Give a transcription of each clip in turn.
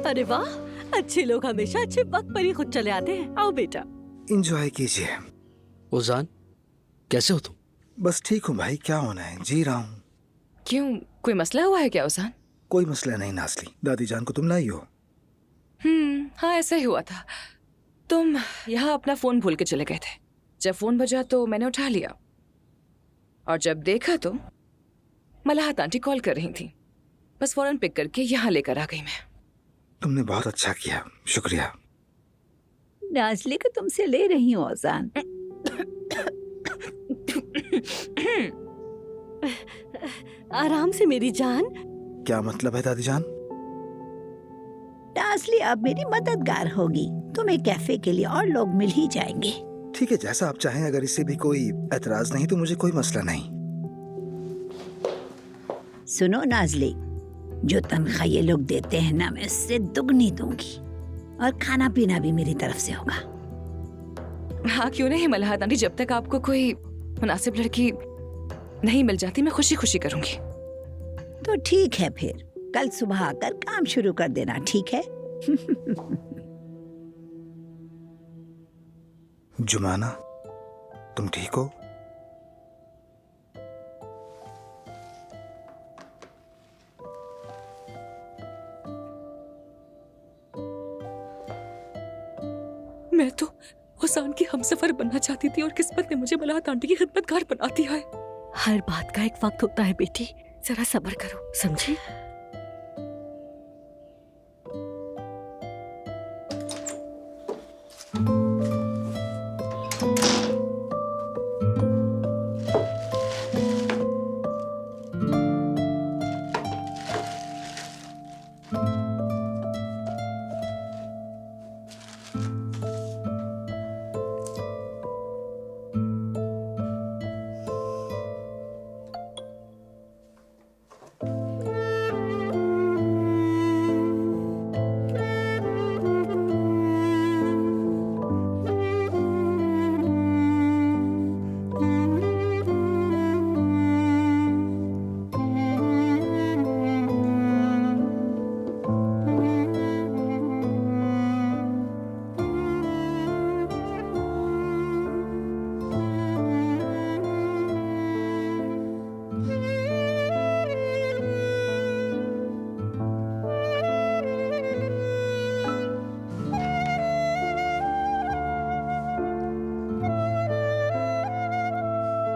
अरे वाह, अच्छे लोग हमेशा अच्छे वक्त पर ही खुद चले आते हैं। आओ बेटा। एंजॉय कीजिए। उजान, कैसे हो तुम? बस ठीक हूँ भाई, क्या होना है, जी रहा हूँ। क्यों, कोई मसला हुआ है क्या उसान? कोई मसला नहीं नाज़ली, दादी जान को तुम लाई हो। हाँ ऐसा ही हुआ था। तुम यहाँ अपना फोन भूल के चले गए थे। जब फोन बजा तो मैंने उठा लिया और जब देखा तो मलाहत आंटी कॉल कर रही थी। बस फौरन पिक करके यहाँ लेकर आ गई मैं। तुमने बहुत अच्छा किया, शुक्रिया। नाज़ली को तुमसे ले रही हूँ ओजान। आराम से मेरी जान। क्या मतलब है दादी जान? नाज़ली अब मेरी मददगार होगी। तुम्हें कैफे के लिए और लोग मिल ही जाएंगे। ठीक है, जैसा आप चाहें। अगर इससे भी कोई एतराज नहीं तो मुझे कोई मसला नहीं। सुनो नाज़ली, जो तनख्वाह ये लोग देते हैं ना, मैं उससे दुगनी दूंगी और खाना पीना भी मेरी तरफ से होगा। हाँ क्यों नहीं मलाहत आंटी, जब तक आपको कोई मुनासिब लड़की नहीं मिल जाती मैं खुशी खुशी करूंगी। तो ठीक है, फिर कल सुबह आकर काम शुरू कर देना, ठीक है? जुमाना, तुम ठीक हो? मैं तो हुसैन की हमसफर बनना चाहती थी और किस्मत ने मुझे मलाहत आंटी की खिदमतगार बना दिया है। हर बात का एक वक्त होता है बेटी, जरा सब्र करो, समझी?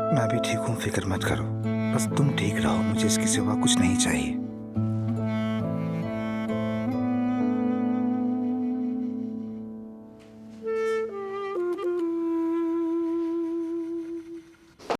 मैं भी ठीक हूँ, फिक्र मत करो। बस तुम ठीक रहो, मुझे इसके सिवा कुछ नहीं चाहिए।